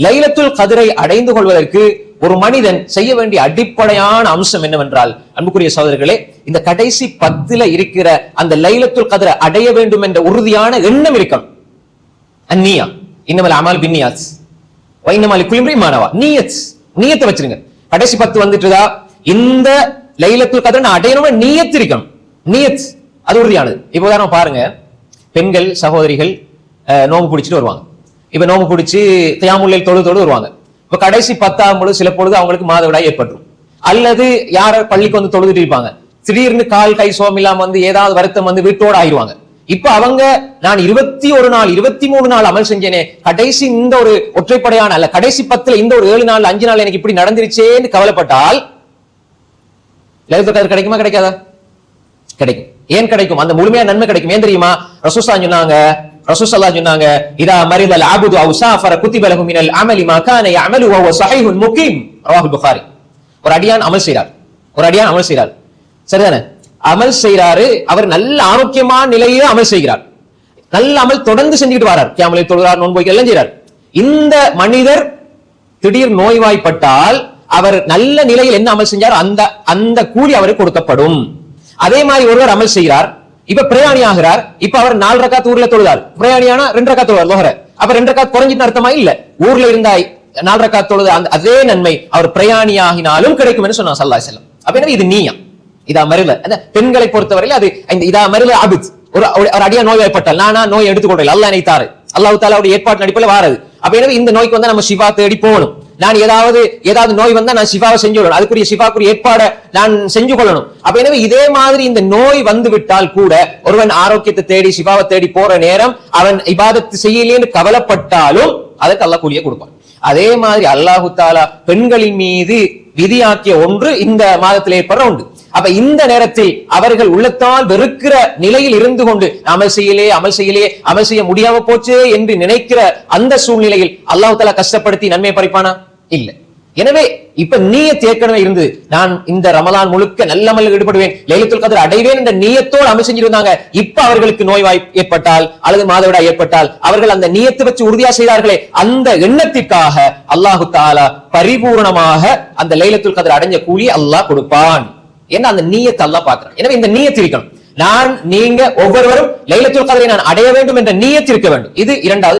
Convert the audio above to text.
லைலத்துல் கத்ரை அடைந்து கொள்வதற்கு ஒரு மனிதன் செய்ய வேண்டிய அடிப்படையான அம்சம் என்னவென்றால், அன்புக்குரிய சகோதரர்களே, இந்த கடைசி 10 இருக்கிற அந்த லைலத்துல் கத்ரை அடைய வேண்டும் என்ற உறுதியான எண்ணம் இருக்கும். அந்நியா இன்னமல் அமால் பின்னியாத் வ இன்னமல் லிக்குல்லி இம்ரிஇன் மா நவா. நியத்தை வச்சிருங்க. கடைசி 10 வந்துட்டுதா, இந்த லைலத்துல் கத்ரை நான் அடையணும் நியத் இருக்கணும். நியத் அது உறுதியானது. இப்போ உதாரணம் பாருங்க, பெண்கள் சகோதரிகள் நோம்பு பிடிச்சிட்டு வருவாங்க. இப்ப நோம்பு பிடிச்சி கியாமுல் லைல் தொழுது வருவாங்க. இப்ப கடைசி 10ஆம் பொழுது சில பொழுது அவங்களுக்கு மாதவிடாய் ஏற்பட்டுரும். அல்லது யார பள்ளிக்கு வந்து தொழுதுட்டு இருப்பாங்க, திடீர்னு கால் கை சோம் இல்லாம வந்து ஏதாவது வருத்தம் வந்து வீட்டோட ஆயிடுவாங்க. இப்ப அவங்க நான் 21 நாள் 23 நாள் அமல் செஞ்சேனே, கடைசி இந்த ஒரு ஒற்றைப்படையான அல்ல கடைசி 10 இந்த ஒரு 7 நாள் 5 நாள் எனக்கு இப்படி நடந்துருச்சேன்னு கவலைப்பட்டால் லைலத்துல் கத்ர் கிடைக்குமா கிடைக்காதா? கிடைக்கும். ஏன் கிடைக்கும்? அந்த முழுமையான நன்மை கிடைக்கும். ஏன் தெரியுமா? ரசூலுல்லாஹ் சொன்னாங்க, சொன்னாங்க, இதா மரிதல் அப்து அவ் சாஃபர குத்திப லஹு மினல் அமலி மா கான யஅமலு வ ஹுவ ஸஹீஹுன் முகீம். ரவாஹுல் புகாரி. ஒரு அடியான் அமல் செய்றார், சரிதானே? அமல் செய்றாரு, அவர் நல்ல ஆரோக்கியமான நிலையிலே அமல் செய்கிறார், நல்ல அமல் தொடர்ந்து செஞ்சுட்டு வரார், கியாமுல் லைல் தொழுகிறார், நோன்பு வைக்கிறார், எல்லாம் செய்றார். இந்த மனிதர் திடீர் நோய்வாய்ப்பட்டால் அவர் நல்ல நிலையில் என்ன அமல் செஞ்சார் அந்த கூலி அவருக்கு கொடுக்கப்படும். அதே மாதிரி ஒருவர் அமல் செய்கிறார், இப்ப பிரயாணி ஆகிறார், இப்ப அவர் 4 ரக்காத் ஊர்ல தொழுதார், பிரயாணியான 2 ரக்காத் தொழுவார் லோஹர. அப்ப 2 ரக்காத் குறைஞ்சிட்டு அர்த்தமா? இல்ல, ஊர்ல இருந்தா 4 ரக்காத் தொழுது அதே நன்மை அவர் பிரயாணியாகினாலும் கிடைக்கும் என்று சொன்னார் ஸல்லல்லாஹு அலைஹி வஸல்லம். அப்ப என்ன இது? நீயா இதா மரில. அந்த பெண்களை பொறுத்தவரையில் அது இதா மரில அபித். ஒரு அடியா நோய்வாய்ப்பட்டால் நானா நோய் எடுத்துக்கொண்டேன், அல்லாஹ் நினைத்தாரு, அல்லாஹ் தஆலாவுடைய ஏற்பாட்டு அடிப்படையில் வாரது. அப்ப எனவே இந்த நோய்க்கு வந்தா நம்ம ஷிஃபா தேடி போகணும். நான் ஏதாவது நோய் வந்தா நான் ஷிஃபாவை செஞ்சு கொள்ளணும், அதுக்குரிய ஷிஃபாக்குரிய ஏற்பாடை நான் செஞ்சு கொள்ளணும். அப்ப எனவே இதே மாதிரி இந்த நோய் வந்து விட்டால் கூட ஒருவன் ஆரோக்கியத்தை தேடி ஷிஃபாவை தேடி போற நேரம் அவன் இபாதத்து செய்யலேன்னு கவலைப்பட்டாலும் அதற்கு அல்லாஹ் கூலியை கொடுப்பான். அதே மாதிரி அல்லாஹு தஆலா பெண்களின் மீது விதியாக்கிய ஒன்று இந்த மாதத்தில் ஏற்படுற உண்டு. அப்ப இந்த நேரத்தில் அவர்கள் உள்ளத்தால் வெறுக்கிற நிலையில் இருந்து கொண்டு அமல் செய்ய முடியாம போச்சு என்று நினைக்கிற அந்த சூழ்நிலையில் அல்லாஹ் தஆலா கஷ்டப்படுத்தி நன்மை பறிப்பானா? இல்ல. எனவே இப்ப நியத் ஏற்கனவே இருந்து நான் இந்த ரமலான் முழுக்க நல்ல அமலில் ஈடுபடுவேன், லைலத்துல் கத்ர் அடைவேன் என்ற நியத்தோடு அமல் செஞ்சிருந்தாங்க. இப்ப அவர்களுக்கு நோய்வாய் ஏற்பட்டால் அல்லது மாதவிடாய் ஏற்பட்டால் அவர்கள் அந்த நியத்தை வச்சு உறுதியா செய்தார்களே, அந்த எண்ணத்திற்காக அல்லாஹு தஆலா பரிபூர்ணமாக அந்த லைலத்துல் கத்ர் அடைஞ்ச கூலி அல்லாஹ் கொடுப்பான். என்ன அந்த நியத்தை அல்லாஹ் பார்க்கிறான். எனவே இந்த நியத் இருக்கணும். நீங்க ஒவ்வொருவரும் லைலத்துல் கத்ரை நான் அடைய வேண்டும் என்ற நியத் இருக்க வேண்டும். இது இரண்டாவது.